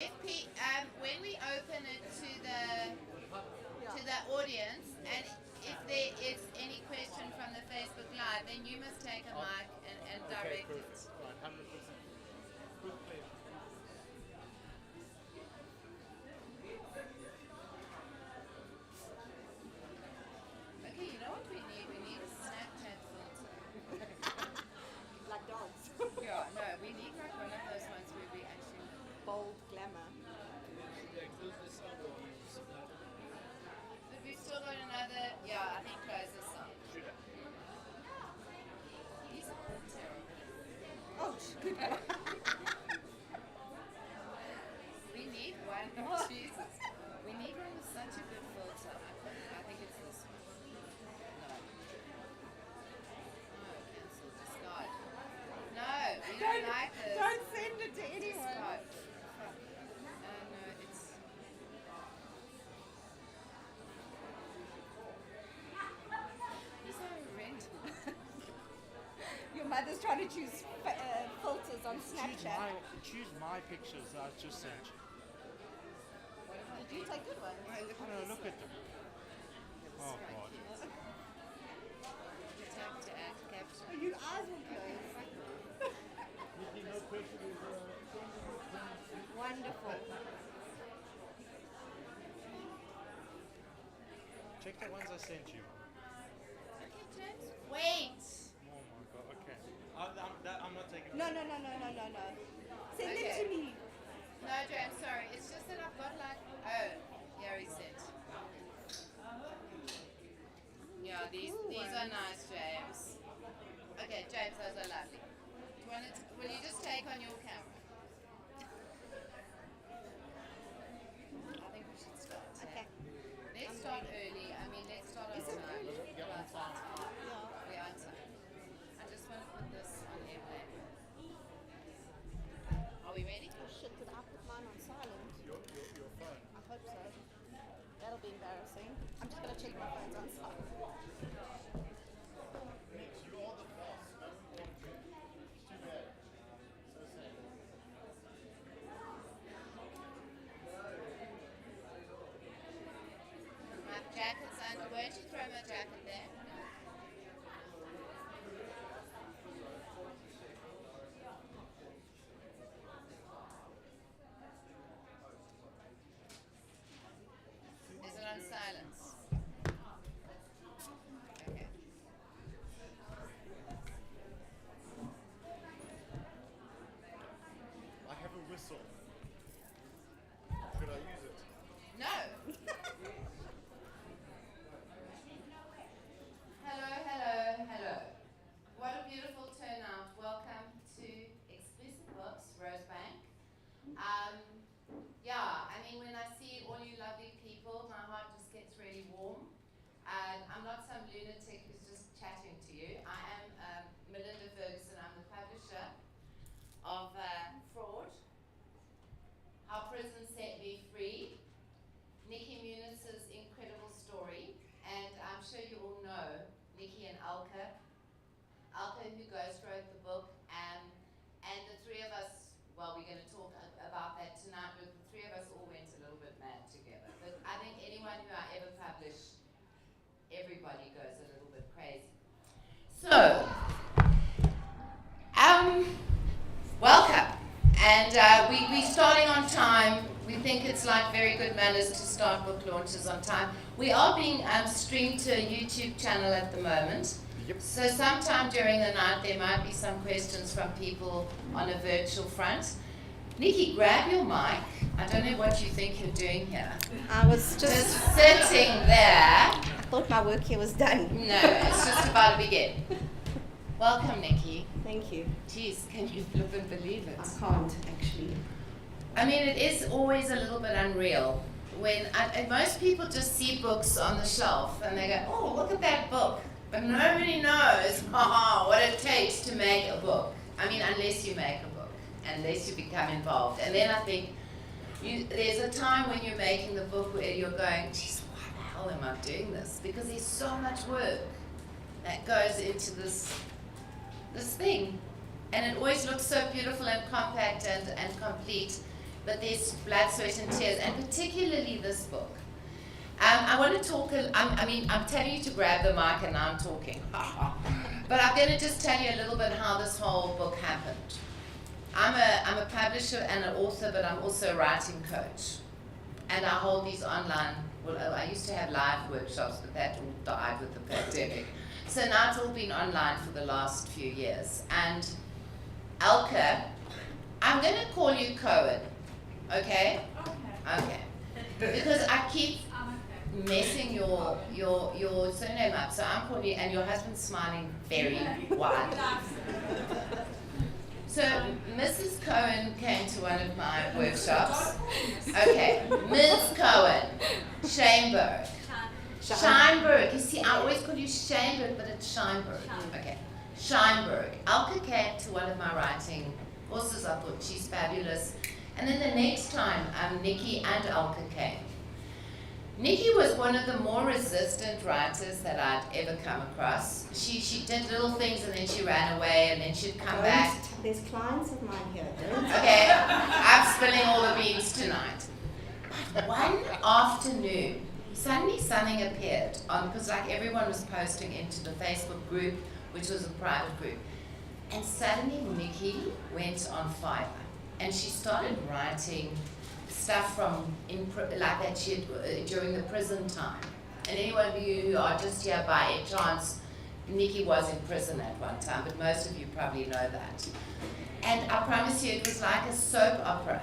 When we open it to the audience, and if there is any question from the Facebook Live, then you must take a mic and direct it. Right, 100%. Good pleasure. Okay, you know what we need? We need a Snapchat filter. Like dogs. Yeah, no, we need like one of those ones where we actually. Bold glamour. But we've still got another. Yeah, I think close this on. These are all terrible. Oh, good one. We need one. Oh, Jesus. We need one with such a good filter. I think it's this one. No. No, cancel. Discard. No, we don't like this. Don't send it to anyone. Discard. No, it's. These are rental. Your mother's trying to choose filters on Snapchat. Choose my pictures I just sent you. Did you take good ones? No, look at them. Oh, God. Tap to add caption. Your eyes were closed. Nikki, no pressure. Wonderful. Check the ones I sent you. Okay, James. Wait. Oh, my God. Okay. I'm not taking No. Send Okay. it to me. No, James, sorry. It's just that I've got like. Oh, here he said. Yeah, these are nice, James. Okay, James, those are lovely. Will you just take on your camera? I think we should start. Okay. Let's start early. I mean, let's start on Is it time. early? Yeah, on time. Yeah. We are on time. I just want to put this on airplane. Are we ready? Oh shit, did I put mine on silent? Your phone. I hope so. That'll be embarrassing. I'm just going to check my phone's on silent. Next, you are the boss. No one wants you. It's too bad. So sad. My jacket's under. Where'd you throw my jacket there? Is it on silence? Okay. I have a whistle. Could I use it? No. Hello. What a beautiful turnout. Welcome to Exclusive Books, Rosebank. Yeah, I mean, when I see all you lovely people, my heart just gets really warm. I'm not some lunatic who's just chatting to you. I am Melinda Ferguson. I'm the publisher of Fraud, How Prison Set Me Free, Nikki Munitz's incredible story, and I'm sure you all know Nikki and Alka who ghost wrote the book, and the three of us, well, we're going to talk about that tonight, but the three of us all went a little bit mad together. But I think anyone who I ever publish, everybody goes a little bit crazy. So, welcome. And we're starting on time. We think it's like very good manners to start book launches on time. We are being streamed to a YouTube channel at the moment. Yep. So sometime during the night there might be some questions from people on a virtual front. Nikki, grab your mic. I don't know what you think you're doing here. I was Just sitting there. I thought my work here was done. No, it's just about to begin. Welcome, Nikki. Thank you. Jeez, can you flip and believe it? I can't actually. I mean, it is always a little bit unreal when and most people just see books on the shelf and they go, oh, look at that book. But nobody knows what it takes to make a book. I mean, unless you make a book, unless you become involved. And then I think there's a time when you're making the book where you're going, geez, why the hell am I doing this? Because there's so much work that goes into this thing. And it always looks so beautiful and compact and complete. but there's blood, sweat, and tears, and particularly this book. I want to talk, I'm telling you to grab the mic and now I'm talking. But I'm going to just tell you a little bit how this whole book happened. I'm a publisher and an author, but I'm also a writing coach. And I hold these online, I used to have live workshops, but that all died with the pandemic. So now it's all been online for the last few years. And Elke, I'm going to call you Cohen, okay? Okay. Because I keep messing your surname up, so I'm calling you, and your husband's smiling very wide. So Mrs. Cohen came to one of my workshops. Okay, Ms. Cohen, Scheinberg. Scheinberg. You see, I always call you Scheinberg, but it's Scheinberg. Okay, Scheinberg. Elke came to one of my writing courses. I thought she's fabulous. And then the next time, Nikki and Elke came. Nikki was one of the more resistant writers that I'd ever come across. She did little things and then she ran away and then she'd come back. There's clients of mine here. Okay, I'm spilling all the beans tonight. But one afternoon, suddenly something appeared because like everyone was posting into the Facebook group, which was a private group. And suddenly Nikki went on fire and she started writing stuff from like that she had during the prison time. And anyone of you who are just here by a chance, Nikki was in prison at one time, but most of you probably know that. And I promise you, it was like a soap opera.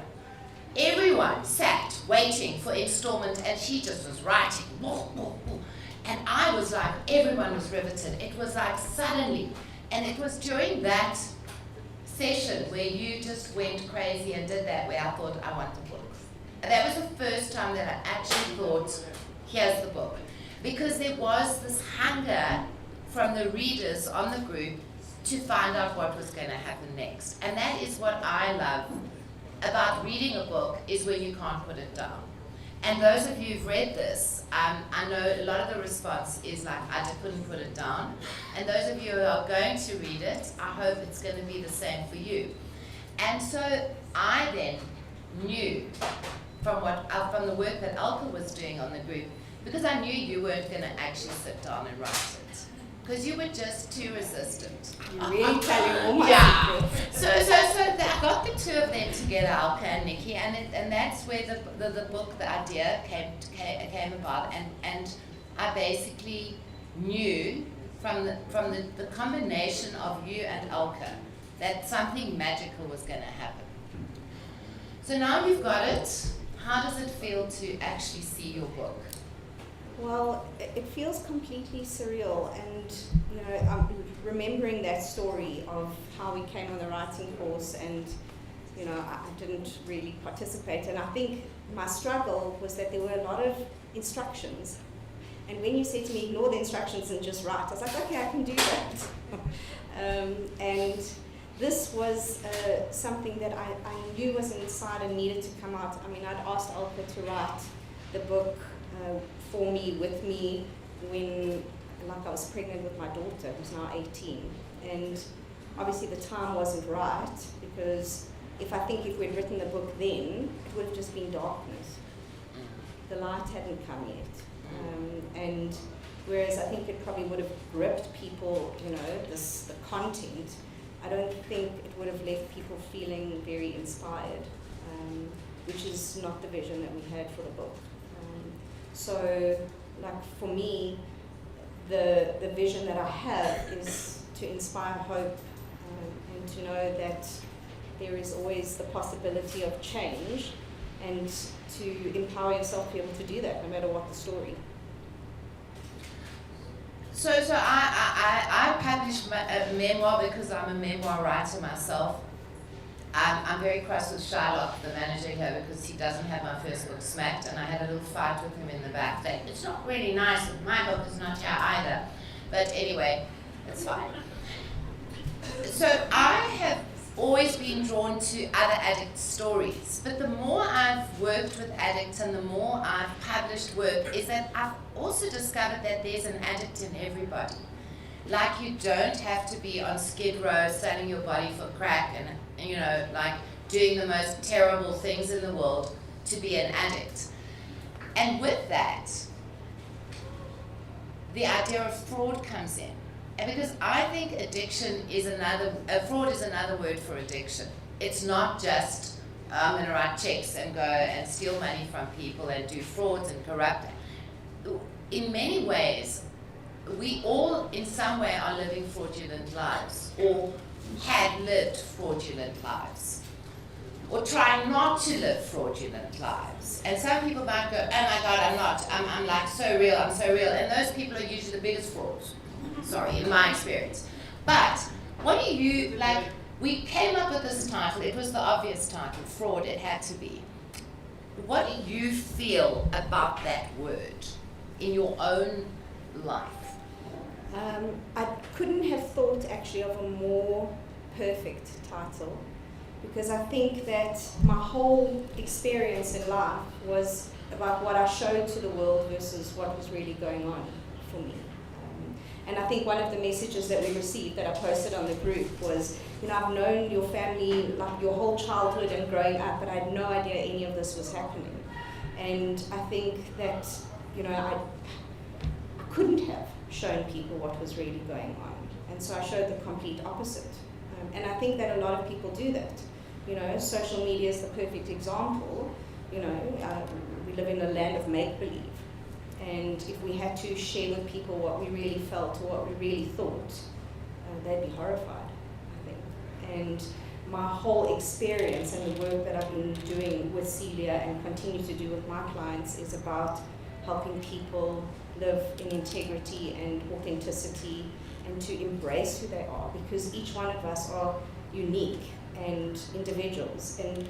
Everyone sat waiting for installment, and she just was writing. And I was like, everyone was riveted. It was like suddenly, and it was during that session where you just went crazy and did that, where I thought, I want the book. And that was the first time that I actually thought, here's the book. Because there was this hunger from the readers on the group to find out what was going to happen next. And that is what I love about reading a book, is when you can't put it down. And those of you who've read this, I know a lot of the response is like, I just couldn't put it down. And those of you who are going to read it, I hope it's going to be the same for you. And so I then knew from the work that Elke was doing on the group, because I knew you weren't going to actually sit down and write it, because you were just too resistant. You're really telling all my secrets. So I got the two of them together, Elke and Nikki, and that's where the book, the idea came about, and I basically knew from the combination of you and Elke that something magical was going to happen. So now you've got it. How does it feel to actually see your book? Well, it feels completely surreal, and you know, I'm remembering that story of how we came on the writing course, and you know, I didn't really participate, and I think my struggle was that there were a lot of instructions, and when you said to me, ignore the instructions and just write, I was like, okay, I can do that. And this was something that I knew was inside and needed to come out. I mean, I'd asked Elke to write the book for me, with me, when like I was pregnant with my daughter, who's now 18. And obviously the time wasn't right, because if we'd written the book then, it would have just been darkness. The light hadn't come yet. And whereas I think it probably would have gripped people, you know, the content, I don't think it would have left people feeling very inspired, which is not the vision that we had for the book. So, like for me, the vision that I have is to inspire hope, and to know that there is always the possibility of change, and to empower yourself to be able to do that, no matter what the story. So I published a memoir because I'm a memoir writer myself. I'm very cross with Charlotte, the manager here, because he doesn't have my first book smacked, and I had a little fight with him in the back saying, it's not really nice, my book is not here either. But anyway, it's fine. So I have always been drawn to other addict stories, but the more I've worked with addicts and the more I've published work, is that I've also discovered that there's an addict in everybody. Like, you don't have to be on Skid Row selling your body for crack and, you know, like doing the most terrible things in the world to be an addict. And with that, the idea of fraud comes in. And because I think fraud is another word for addiction. It's not just, I'm going to write checks and go and steal money from people and do frauds and corrupt. In many ways, we all in some way are living fraudulent lives, or had lived fraudulent lives, or trying not to live fraudulent lives. And some people might go, oh my God, I'm not, I'm like so real, I'm so real. And those people are usually the biggest frauds, sorry, in my experience. But what do you, like, we came up with this title, it was the obvious title, fraud, it had to be. What do you feel about that word in your own life? I couldn't have thought actually of a more perfect title, because I think that my whole experience in life was about what I showed to the world versus what was really going on for me. And I think one of the messages that we received that I posted on the group was, you know, I've known your family like your whole childhood and growing up, but I had no idea any of this was happening. And I think that, you know, I couldn't have shown people what was really going on. And so I showed the complete opposite. And I think that a lot of people do that. You know, social media is the perfect example. You know, we live in a land of make-believe. And if we had to share with people what we really felt or what we really thought, they'd be horrified, I think. And my whole experience and the work that I've been doing with Celia and continue to do with my clients is about helping people live in integrity and authenticity and to embrace who they are, because each one of us are unique and individuals. And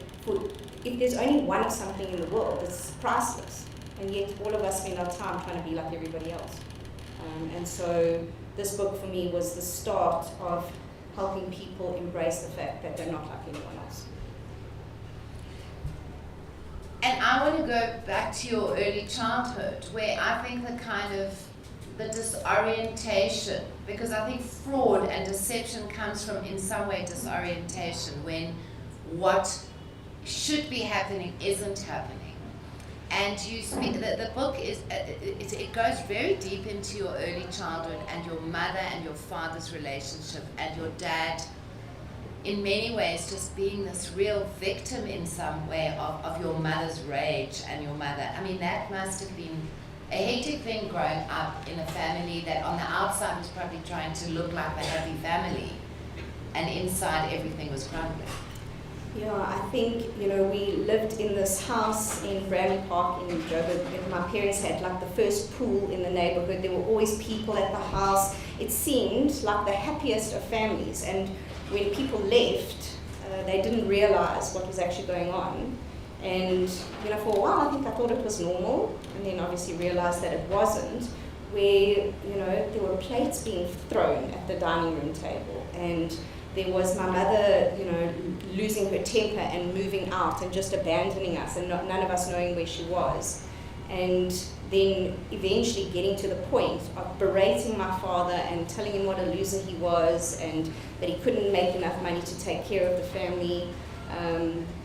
if there's only one of something in the world, it's priceless. And yet all of us spend our time trying to be like everybody else. And so this book for me was the start of helping people embrace the fact that they're not like anyone else. And I want to go back to your early childhood, where I think the kind of the disorientation, because I think fraud and deception comes from in some way disorientation, when what should be happening isn't happening. And you speak, the book is, it goes very deep into your early childhood and your mother and your father's relationship and your dad, in many ways, just being this real victim in some way of your mother's rage and your mother. I mean, that must have been a hectic thing growing up in a family that on the outside was probably trying to look like a happy family, and inside everything was crumbling. Yeah, I think, you know, we lived in this house in Bramley Park in Joburg. My parents had like the first pool in the neighborhood. There were always people at the house. It seemed like the happiest of families. And when people left, they didn't realize what was actually going on. And, you know, for a while I think I thought it was normal, and then obviously realized that it wasn't, where, you know, there were plates being thrown at the dining room table. And there was my mother, you know, losing her temper and moving out and just abandoning us, and none of us knowing where she was. And then eventually getting to the point of berating my father and telling him what a loser he was, and that he couldn't make enough money to take care of the family.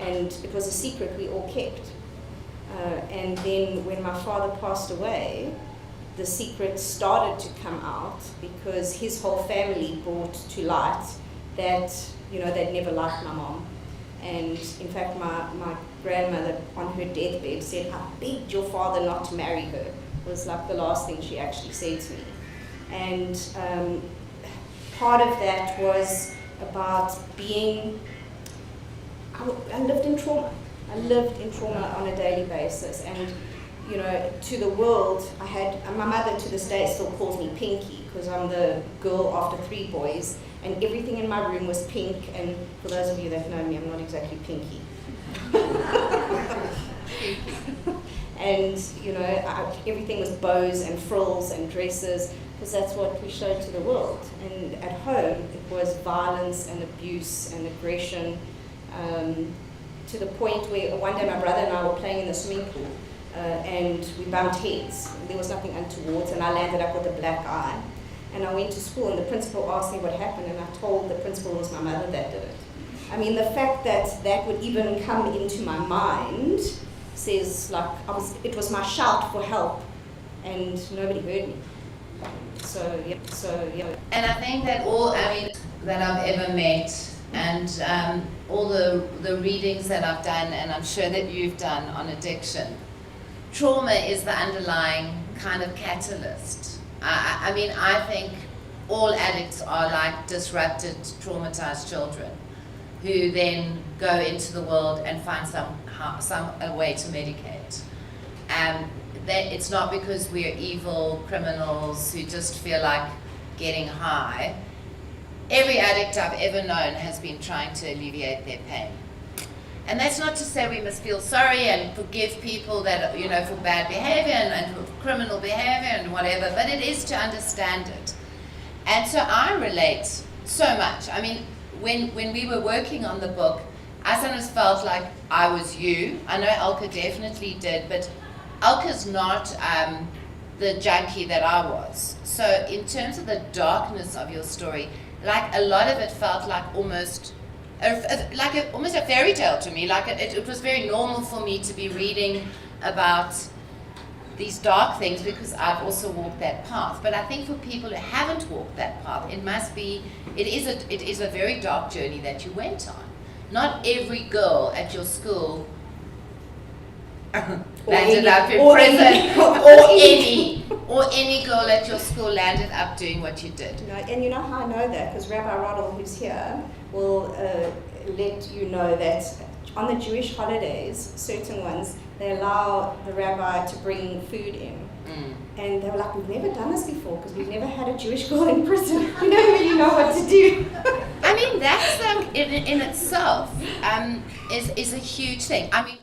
And it was a secret we all kept. And then when my father passed away, the secret started to come out, because his whole family brought to light that, you know, they'd never liked my mom. And in fact, my grandmother on her deathbed said, I begged your father not to marry her, was like the last thing she actually said to me. And part of that was about being, I lived in trauma. I lived in trauma on a daily basis. And, you know, to the world, I had, my mother to this day still calls me Pinky, because I'm the girl after 3 boys. And everything in my room was pink, and for those of you that know me, I'm not exactly pinky. And, you know, everything was bows and frills and dresses, because that's what we showed to the world. And at home, it was violence and abuse and aggression, to the point where one day my brother and I were playing in the swimming pool, and we bumped heads. There was nothing untoward, and I landed up with a black eye. And I went to school, and the principal asked me what happened, and I told the principal it was my mother that did it. I mean, the fact that that would even come into my mind says, like, it was my shout for help, and nobody heard me. So yeah. And I think that that I've ever met, and all the readings that I've done, and I'm sure that you've done on addiction, trauma is the underlying kind of catalyst. I mean, I think all addicts are like disrupted, traumatized children who then go into the world and find a way to medicate. That it's not because we're evil criminals who just feel like getting high. Every addict I've ever known has been trying to alleviate their pain. And that's not to say we must feel sorry and forgive people that, you know, for bad behavior and for criminal behavior and whatever, but it is to understand it. And so I relate so much. I mean, when we were working on the book, I sometimes felt like I was you. I know Elke definitely did, but Elke's not the junkie that I was. So in terms of the darkness of your story, like a lot of it felt like almost a fairy tale to me. Like it was very normal for me to be reading about these dark things because I've also walked that path. But I think for people who haven't walked that path, it is a very dark journey that you went on. Not every girl at your school landed up in prison, or any girl at your school landed up doing what you did. No, and you know how I know that? Because Rabbi Roddel, who's here, will let you know that on the Jewish holidays, certain ones, they allow the rabbi to bring food in. And they were like, we've never done this before because we've never had a Jewish girl in prison. We don't really know what to do. I mean, that's in itself is a huge thing. I mean.